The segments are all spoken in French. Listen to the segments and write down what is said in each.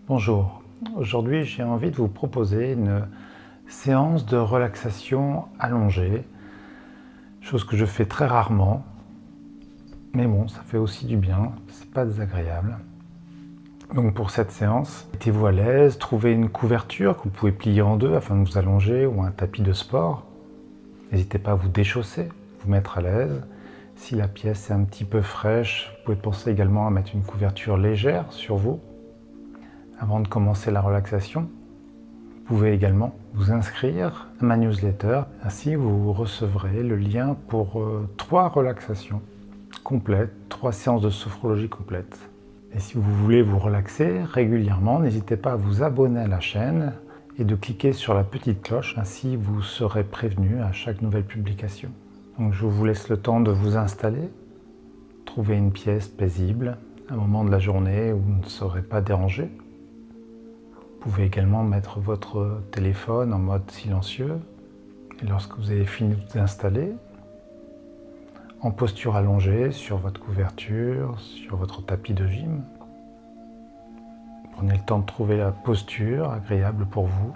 Bonjour, aujourd'hui j'ai envie de vous proposer une séance de relaxation allongée, chose que je fais très rarement, mais bon, ça fait aussi du bien, c'est pas désagréable. Donc pour cette séance, mettez-vous à l'aise, trouvez une couverture que vous pouvez plier en deux afin de vous allonger ou un tapis de sport. N'hésitez pas à vous déchausser, vous mettre à l'aise. Si la pièce est un petit peu fraîche, vous pouvez penser également à mettre une couverture légère sur vous. Avant de commencer la relaxation, vous pouvez également vous inscrire à ma newsletter. Ainsi, vous recevrez le lien pour 3 relaxations complètes, 3 séances de sophrologie complètes. Et si vous voulez vous relaxer régulièrement, n'hésitez pas à vous abonner à la chaîne et de cliquer sur la petite cloche. Ainsi, vous serez prévenu à chaque nouvelle publication. Donc, je vous laisse le temps de vous installer. Trouvez une pièce paisible, un moment de la journée où vous ne serez pas dérangé. Vous pouvez également mettre votre téléphone en mode silencieux et lorsque vous avez fini de vous installer, en posture allongée sur votre couverture, sur votre tapis de gym, prenez le temps de trouver la posture agréable pour vous.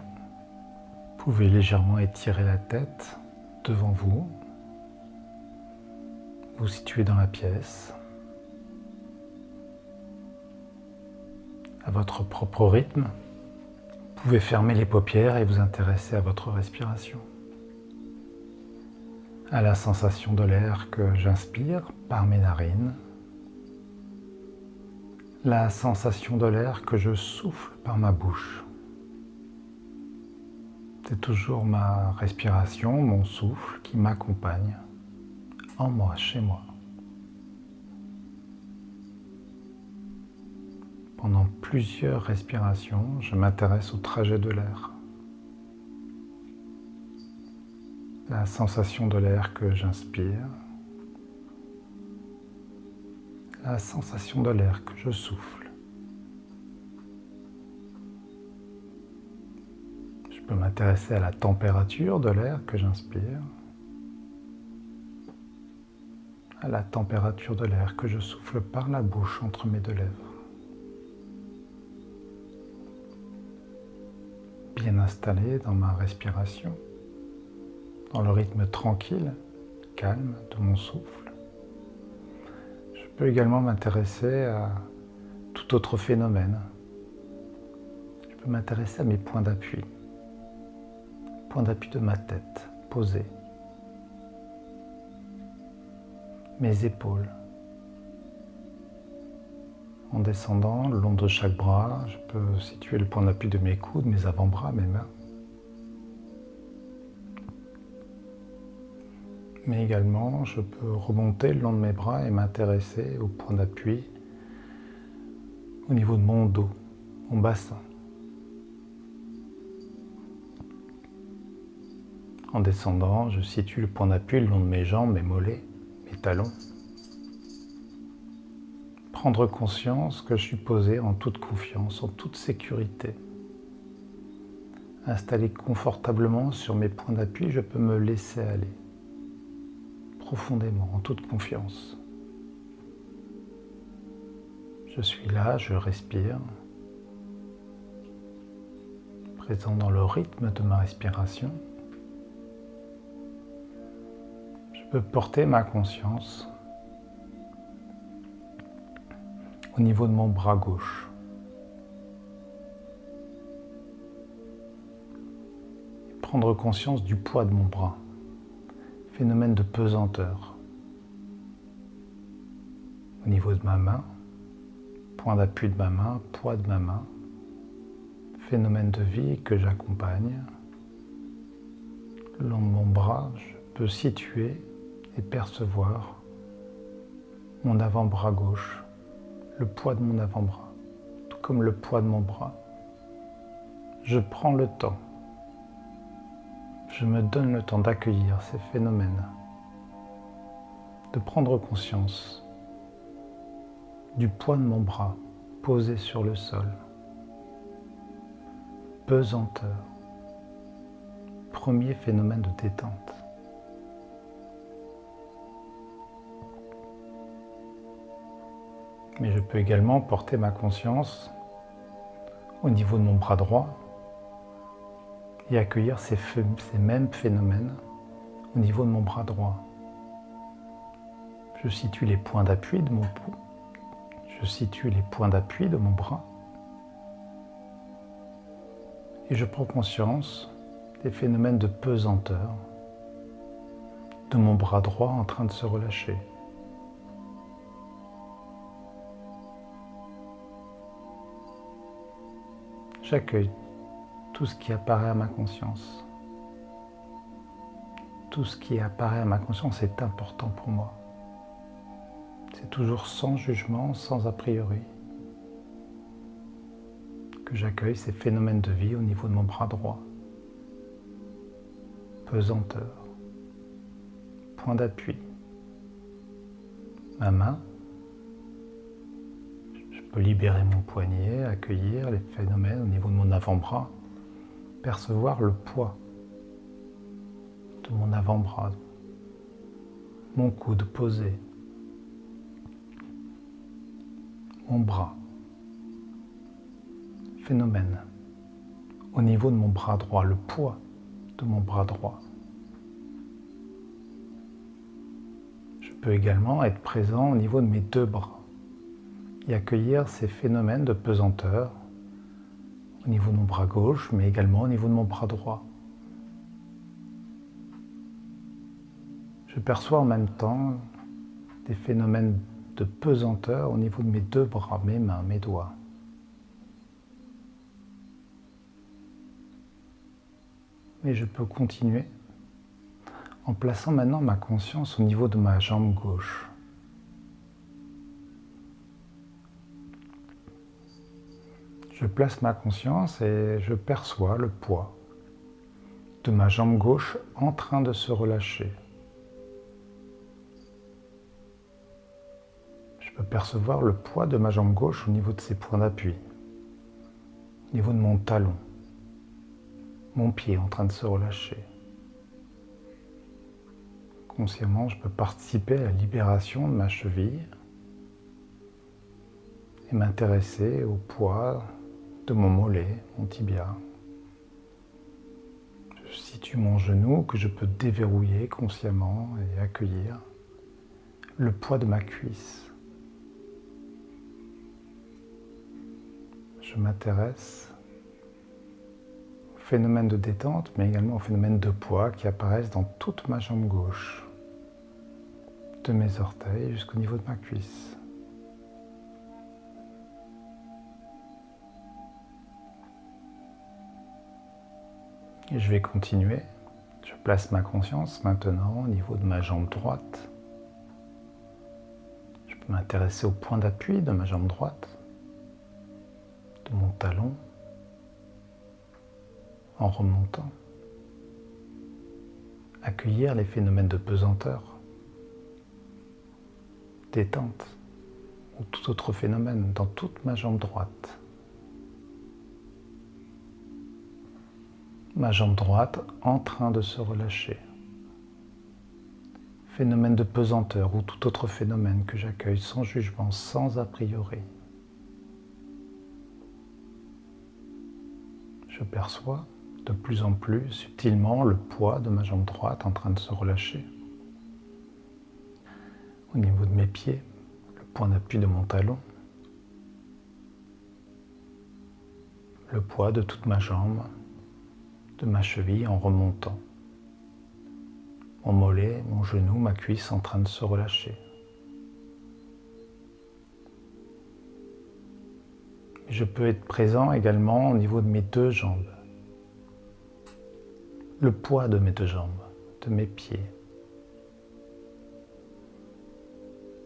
Vous pouvez légèrement étirer la tête devant vous, vous situer dans la pièce, à votre propre rythme. Vous pouvez fermer les paupières et vous intéresser à votre respiration, à la sensation de l'air que j'inspire par mes narines, la sensation de l'air que je souffle par ma bouche. C'est toujours ma respiration, mon souffle qui m'accompagne en moi, chez moi. Pendant plusieurs respirations, je m'intéresse au trajet de l'air. La sensation de l'air que j'inspire, la sensation de l'air que je souffle. Je peux m'intéresser à la température de l'air que j'inspire, à la température de l'air que je souffle par la bouche entre mes deux lèvres. Bien installé dans ma respiration, dans le rythme tranquille, calme de mon souffle. Je peux également m'intéresser à tout autre phénomène. Je peux m'intéresser à mes points d'appui de ma tête posée, mes épaules. En descendant le long de chaque bras, je peux situer le point d'appui de mes coudes, mes avant-bras, mes mains. Mais également, je peux remonter le long de mes bras et m'intéresser au point d'appui au niveau de mon dos, mon bassin. En descendant, je situe le point d'appui le long de mes jambes, mes mollets, mes talons. Prendre conscience que je suis posé en toute confiance, en toute sécurité. Installé confortablement sur mes points d'appui, je peux me laisser aller profondément, en toute confiance. Je suis là, je respire, présent dans le rythme de ma respiration. Je peux porter ma conscience au niveau de mon bras gauche. Et prendre conscience du poids de mon bras, phénomène de pesanteur. Au niveau de ma main, point d'appui de ma main, poids de ma main, phénomène de vie que j'accompagne. Le long de mon bras, je peux situer et percevoir mon avant-bras gauche, le poids de mon avant-bras, tout comme le poids de mon bras. Je prends le temps, je me donne le temps d'accueillir ces phénomènes, de prendre conscience du poids de mon bras posé sur le sol, pesanteur, premier phénomène de détente. Mais je peux également porter ma conscience au niveau de mon bras droit et accueillir ces mêmes phénomènes au niveau de mon bras droit. Je situe les points d'appui de mon pouls, je situe les points d'appui de mon bras et je prends conscience des phénomènes de pesanteur de mon bras droit en train de se relâcher. J'accueille tout ce qui apparaît à ma conscience. Tout ce qui apparaît à ma conscience est important pour moi. C'est toujours sans jugement, sans a priori, que j'accueille ces phénomènes de vie au niveau de mon bras droit. Pesanteur, point d'appui, ma main. Je peux libérer mon poignet, accueillir les phénomènes au niveau de mon avant-bras, percevoir le poids de mon avant-bras, mon coude posé, mon bras. Phénomène au niveau de mon bras droit, le poids de mon bras droit. Je peux également être présent au niveau de mes deux bras et accueillir ces phénomènes de pesanteur au niveau de mon bras gauche, mais également au niveau de mon bras droit. Je perçois en même temps des phénomènes de pesanteur au niveau de mes deux bras, mes mains, mes doigts. Et je peux continuer en plaçant maintenant ma conscience au niveau de ma jambe gauche. Je place ma conscience et je perçois le poids de ma jambe gauche en train de se relâcher. Je peux percevoir le poids de ma jambe gauche au niveau de ses points d'appui, au niveau de mon talon, mon pied en train de se relâcher. Consciemment, je peux participer à la libération de ma cheville et m'intéresser au poids de mon mollet, mon tibia. Je situe mon genou que je peux déverrouiller consciemment et accueillir le poids de ma cuisse. Je m'intéresse au phénomène de détente, mais également au phénomène de poids qui apparaissent dans toute ma jambe gauche, de mes orteils jusqu'au niveau de ma cuisse. Et je vais continuer. Je place ma conscience maintenant au niveau de ma jambe droite. Je peux m'intéresser au point d'appui de ma jambe droite, de mon talon, en remontant. Accueillir les phénomènes de pesanteur, détente ou tout autre phénomène dans toute ma jambe droite. Ma jambe droite en train de se relâcher. Phénomène de pesanteur ou tout autre phénomène que j'accueille sans jugement, sans a priori. Je perçois de plus en plus subtilement le poids de ma jambe droite en train de se relâcher. Au niveau de mes pieds, le point d'appui de mon talon, le poids de toute ma jambe, de ma cheville en remontant. Mon mollet, mon genou, ma cuisse en train de se relâcher. Je peux être présent également au niveau de mes deux jambes. Le poids de mes deux jambes, de mes pieds.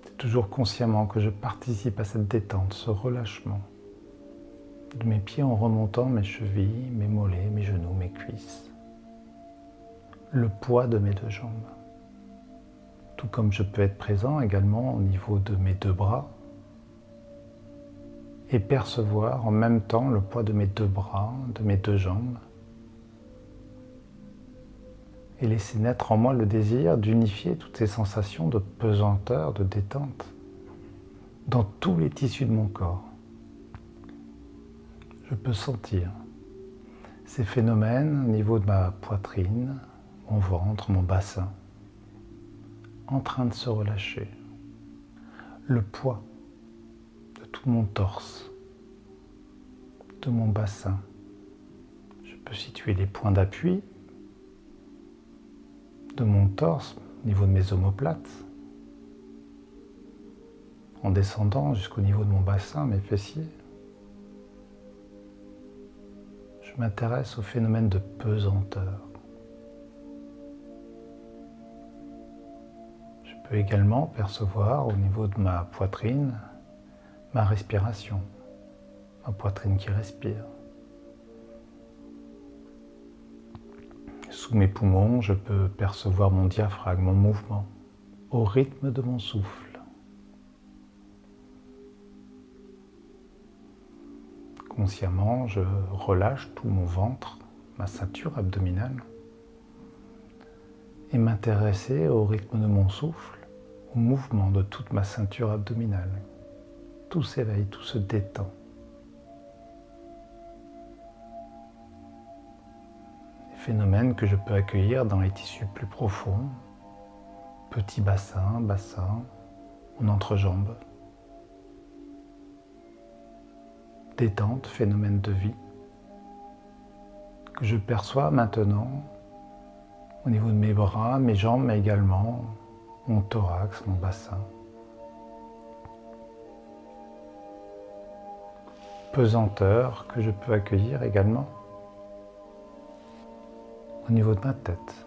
C'est toujours consciemment que je participe à cette détente, ce relâchement de mes pieds en remontant mes chevilles, mes mollets, mes genoux, mes cuisses. Le poids de mes deux jambes. Tout comme je peux être présent également au niveau de mes deux bras et percevoir en même temps le poids de mes deux bras, de mes deux jambes et laisser naître en moi le désir d'unifier toutes ces sensations de pesanteur, de détente dans tous les tissus de mon corps. Je peux sentir ces phénomènes au niveau de ma poitrine, mon ventre, mon bassin, en train de se relâcher. Le poids de tout mon torse, de mon bassin. Je peux situer les points d'appui de mon torse au niveau de mes omoplates, en descendant jusqu'au niveau de mon bassin, mes fessiers. Je m'intéresse au phénomène de pesanteur. Je peux également percevoir au niveau de ma poitrine ma respiration, ma poitrine qui respire. Sous mes poumons, je peux percevoir mon diaphragme en mouvement, au rythme de mon souffle. Consciemment, je relâche tout mon ventre, ma ceinture abdominale, et m'intéresser au rythme de mon souffle, au mouvement de toute ma ceinture abdominale. Tout s'éveille, tout se détend. Des phénomènes que je peux accueillir dans les tissus plus profonds, petit bassin, mon entrejambe. Détente, phénomène de vie, que je perçois maintenant au niveau de mes bras, mes jambes, mais également mon thorax, mon bassin. Pesanteur que je peux accueillir également au niveau de ma tête.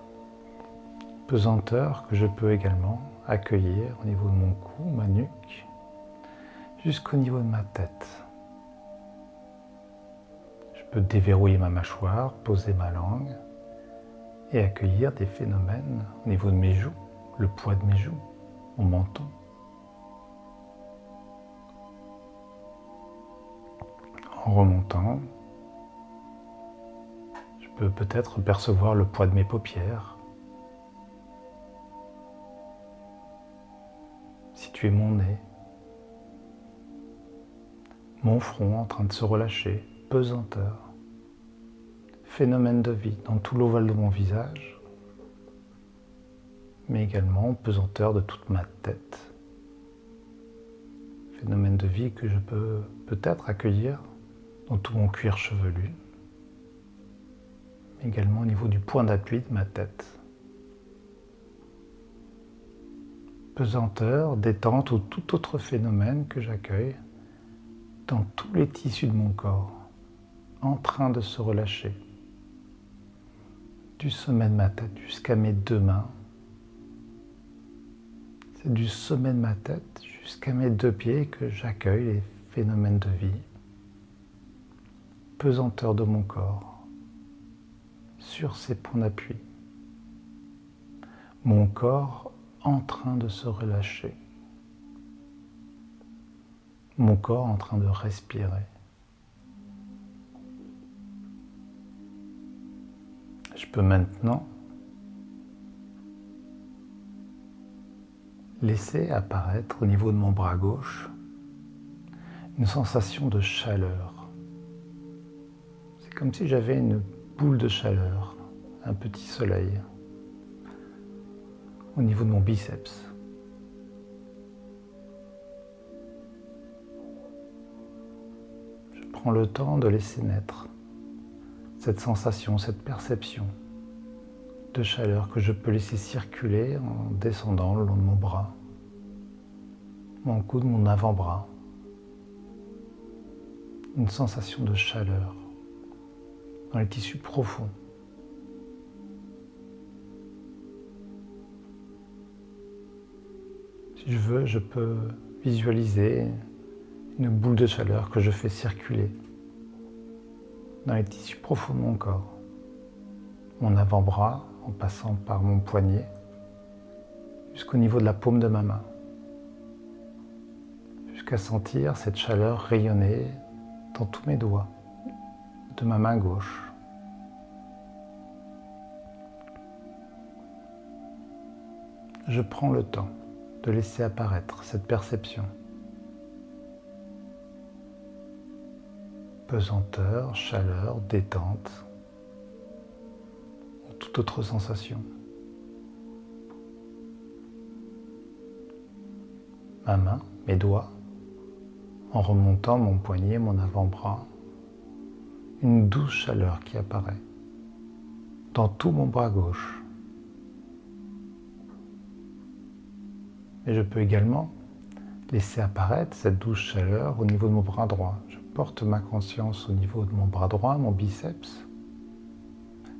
Pesanteur que je peux également accueillir au niveau de mon cou, ma nuque, jusqu'au niveau de ma tête. Je peux déverrouiller ma mâchoire, poser ma langue et accueillir des phénomènes au niveau de mes joues, le poids de mes joues, mon menton. En remontant, je peux peut-être percevoir le poids de mes paupières, situer mon nez, mon front en train de se relâcher, pesanteur, phénomène de vie dans tout l'ovale de mon visage, mais également pesanteur de toute ma tête, phénomène de vie que je peux peut-être accueillir dans tout mon cuir chevelu, mais également au niveau du point d'appui de ma tête. Pesanteur, détente ou tout autre phénomène que j'accueille dans tous les tissus de mon corps, en train de se relâcher, du sommet de ma tête jusqu'à mes deux mains. C'est du sommet de ma tête jusqu'à mes deux pieds que j'accueille les phénomènes de vie. Pesanteur de mon corps sur ces points d'appui. Mon corps en train de se relâcher. Mon corps en train de respirer. Je peux maintenant laisser apparaître au niveau de mon bras gauche une sensation de chaleur. C'est comme si j'avais une boule de chaleur, un petit soleil au niveau de mon biceps. Je prends le temps de laisser naître cette sensation, cette perception de chaleur que je peux laisser circuler en descendant le long de mon bras, mon coude, mon avant-bras. Une sensation de chaleur dans les tissus profonds. Si je veux, je peux visualiser une boule de chaleur que je fais circuler dans les tissus profonds de mon corps. Mon avant-bras en passant par mon poignet jusqu'au niveau de la paume de ma main. Jusqu'à sentir cette chaleur rayonner dans tous mes doigts de ma main gauche. Je prends le temps de laisser apparaître cette perception. pesanteur, chaleur, détente ou toute autre sensation. Ma main, mes doigts, en remontant mon poignet, mon avant-bras, une douce chaleur qui apparaît dans tout mon bras gauche. Et je peux également laisser apparaître cette douce chaleur au niveau de mon bras droit. Je porte ma conscience au niveau de mon bras droit, mon biceps.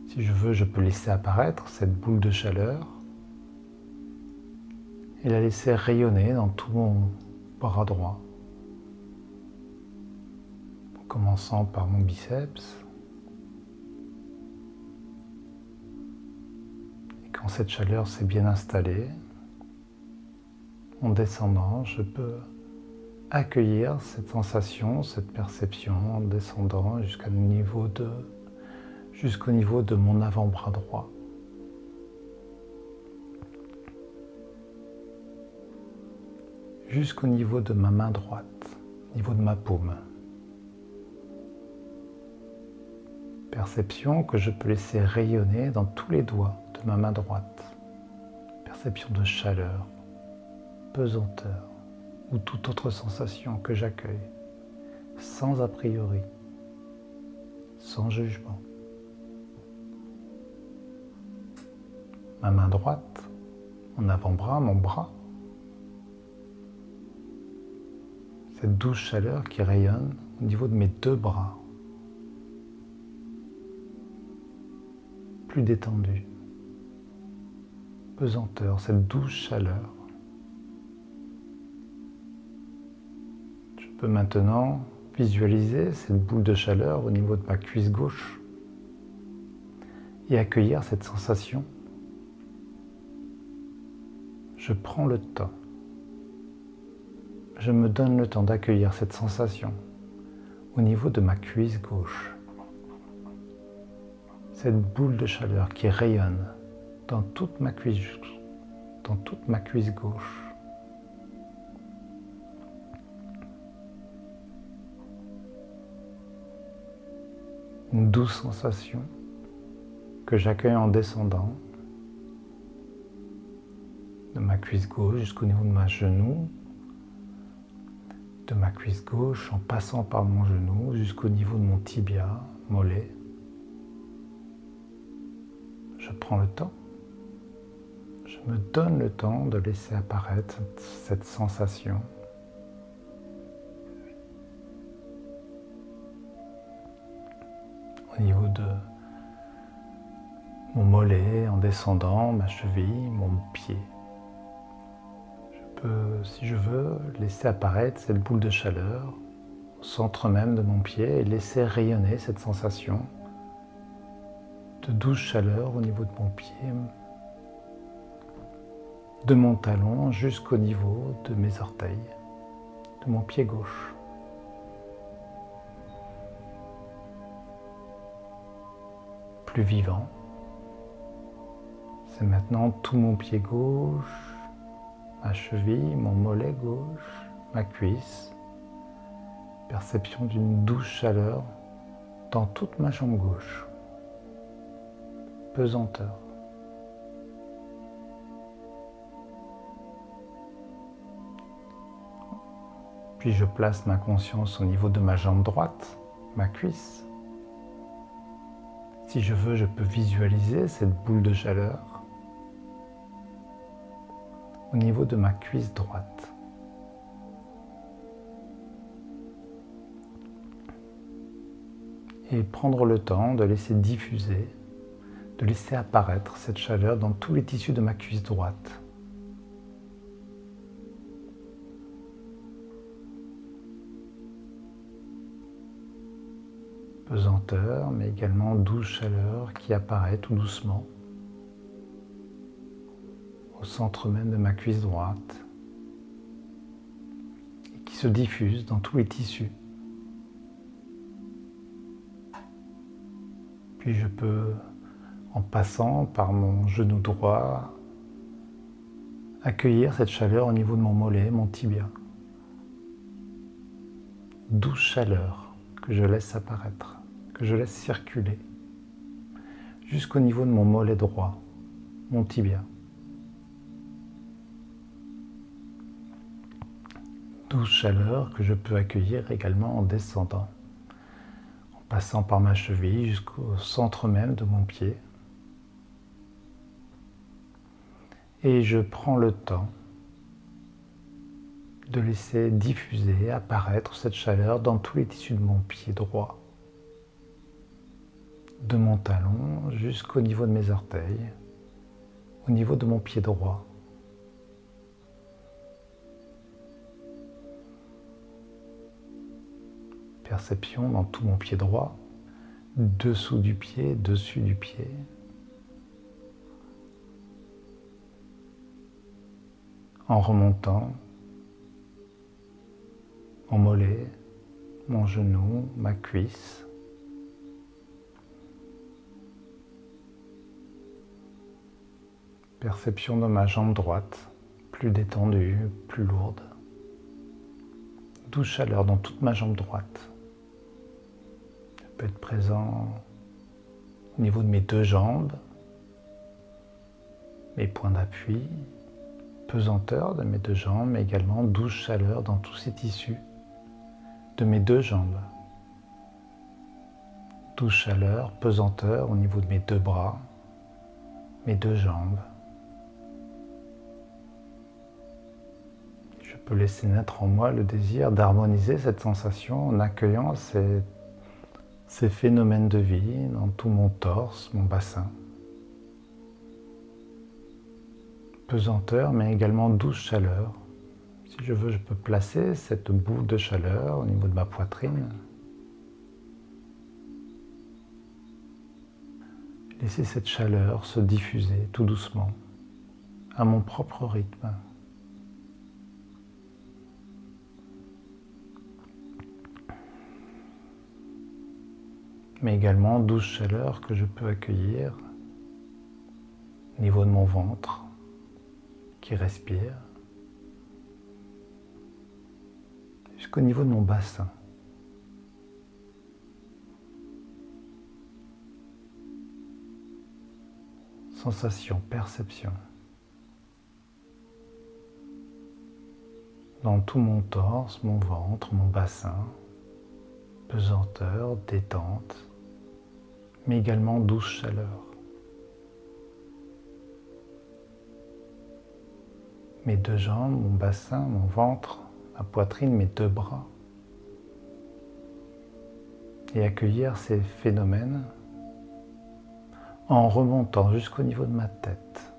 Si je veux, je peux laisser apparaître cette boule de chaleur et la laisser rayonner dans tout mon bras droit. En commençant par mon biceps. Et quand cette chaleur s'est bien installée, en descendant, je peux accueillir cette sensation, cette perception en descendant jusqu'au niveau de mon avant-bras droit. Jusqu'au niveau de ma main droite, au niveau de ma paume. Perception que je peux laisser rayonner dans tous les doigts de ma main droite. Perception de chaleur, pesanteur ou toute autre sensation que j'accueille, sans a priori, sans jugement. Ma main droite, mon avant-bras, mon bras, cette douce chaleur qui rayonne au niveau de mes deux bras, plus détendu, pesanteur, cette douce chaleur. Je peux maintenant visualiser cette boule de chaleur au niveau de ma cuisse gauche et accueillir cette sensation. Je prends le temps. Je me donne le temps d'accueillir cette sensation au niveau de ma cuisse gauche. Cette boule de chaleur qui rayonne dans toute ma cuisse gauche. Une douce sensation que j'accueille en descendant de ma cuisse gauche jusqu'au niveau de ma genou, de ma cuisse gauche en passant par mon genou jusqu'au niveau de mon tibia, mollet. Je prends le temps, je me donne le temps de laisser apparaître cette sensation. Au niveau de mon mollet, en descendant, ma cheville, mon pied. Je peux, si je veux, laisser apparaître cette boule de chaleur au centre même de mon pied et laisser rayonner cette sensation de douce chaleur au niveau de mon pied, de mon talon jusqu'au niveau de mes orteils, de mon pied gauche. Plus vivant. C'est maintenant tout mon pied gauche, ma cheville, mon mollet gauche, ma cuisse. Perception d'une douce chaleur dans toute ma jambe gauche. Pesanteur. Puis je place ma conscience au niveau de ma jambe droite, ma cuisse. Si je veux, je peux visualiser cette boule de chaleur au niveau de ma cuisse droite. Et prendre le temps de laisser diffuser, de laisser apparaître cette chaleur dans tous les tissus de ma cuisse droite. Pesanteur, mais également douce chaleur qui apparaît tout doucement au centre même de ma cuisse droite et qui se diffuse dans tous les tissus. Puis je peux, en passant par mon genou droit, accueillir cette chaleur au niveau de mon mollet, mon tibia. Douce chaleur que je laisse apparaître, que je laisse circuler, jusqu'au niveau de mon mollet droit, mon tibia. Douce chaleur que je peux accueillir également en descendant, en passant par ma cheville jusqu'au centre même de mon pied. Et je prends le temps de laisser diffuser, apparaître cette chaleur dans tous les tissus de mon pied droit, de mon talon jusqu'au niveau de mes orteils, au niveau de mon pied droit. Perception dans tout mon pied droit, dessous du pied, dessus du pied. En remontant, mon mollet, mon genou, ma cuisse. Perception de ma jambe droite, plus détendue, plus lourde. Douce chaleur dans toute ma jambe droite. Ça peut être présent au niveau de mes deux jambes, mes points d'appui, pesanteur de mes deux jambes, mais également douce chaleur dans tous ces tissus de mes deux jambes. Douce chaleur, pesanteur au niveau de mes deux bras, mes deux jambes. Je peux laisser naître en moi le désir d'harmoniser cette sensation en accueillant ces phénomènes de vie dans tout mon torse, mon bassin. Pesanteur, mais également douce chaleur. Si je veux, je peux placer cette boule de chaleur au niveau de ma poitrine. Laisser cette chaleur se diffuser tout doucement, à mon propre rythme. Mais également douce chaleur que je peux accueillir au niveau de mon ventre qui respire, jusqu'au niveau de mon bassin. Sensation, perception. Dans tout mon torse, mon ventre, mon bassin, pesanteur, détente, mais également douce chaleur. Mes deux jambes, mon bassin, mon ventre, ma poitrine, mes deux bras. Et accueillir ces phénomènes en remontant jusqu'au niveau de ma tête.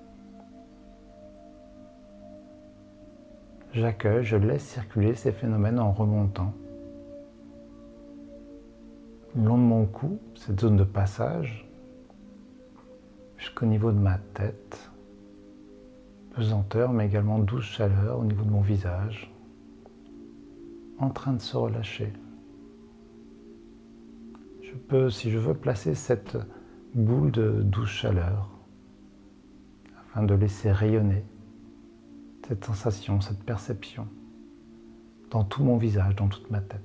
J'accueille, je laisse circuler ces phénomènes en remontant. Le long de mon cou, cette zone de passage, jusqu'au niveau de ma tête. Pesanteur, mais également douce chaleur au niveau de mon visage, en train de se relâcher. Je peux, si je veux, placer cette boule de douce chaleur afin de laisser rayonner cette sensation, cette perception dans tout mon visage, dans toute ma tête.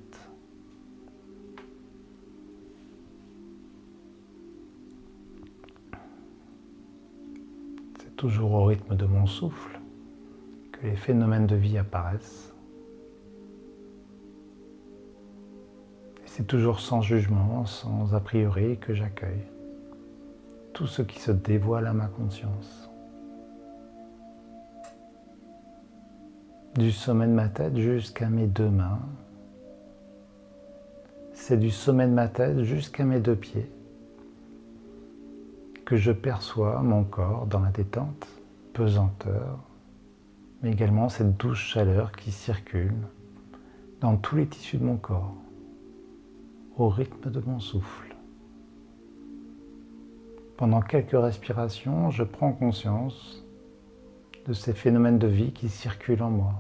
C'est toujours au rythme de mon souffle que les phénomènes de vie apparaissent. Et c'est toujours sans jugement, sans a priori que j'accueille tout ce qui se dévoile à ma conscience. Du sommet de ma tête jusqu'à mes deux mains. C'est du sommet de ma tête jusqu'à mes deux pieds que je perçois mon corps dans la détente, pesanteur, mais également cette douce chaleur qui circule dans tous les tissus de mon corps, au rythme de mon souffle. Pendant quelques respirations, je prends conscience de ces phénomènes de vie qui circulent en moi.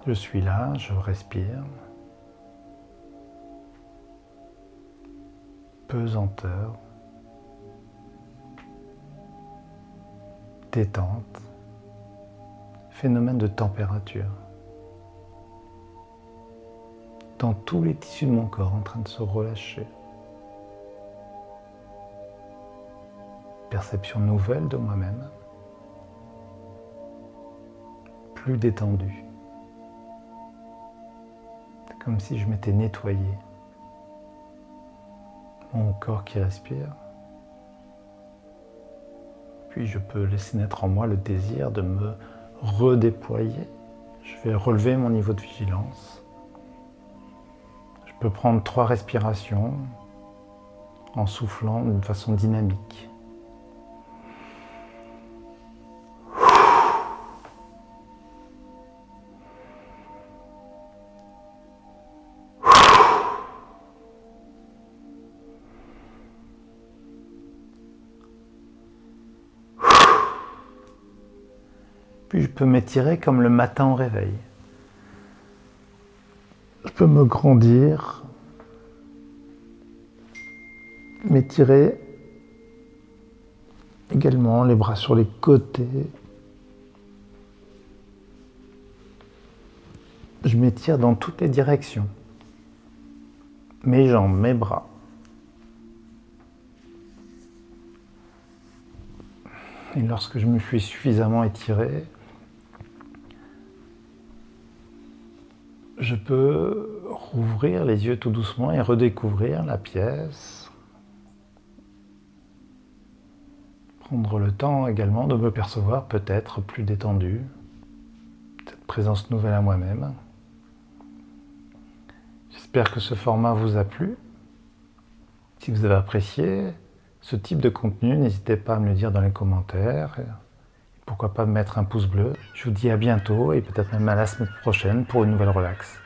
Je suis là, je respire. Pesanteur. détente, phénomène de température. Dans tous les tissus de mon corps en train de se relâcher. Perception nouvelle de moi-même, plus détendue. C'est comme si je m'étais nettoyé. Mon corps qui respire. Puis je peux laisser naître en moi le désir de me redéployer. Je vais relever mon niveau de vigilance. Je peux prendre 3 respirations en soufflant d'une façon dynamique. Puis je peux m'étirer comme le matin au réveil. Je peux me grandir, m'étirer également, les bras sur les côtés. Je m'étire dans toutes les directions. Mes jambes, mes bras. Et lorsque je me suis suffisamment étiré, je peux rouvrir les yeux tout doucement et redécouvrir la pièce. Prendre le temps également de me percevoir peut-être plus détendu, cette présence nouvelle à moi-même. J'espère que ce format vous a plu. Si vous avez apprécié ce type de contenu, n'hésitez pas à me le dire dans les commentaires. Pourquoi pas me mettre un pouce bleu. Je vous dis à bientôt et peut-être même à la semaine prochaine pour une nouvelle relax.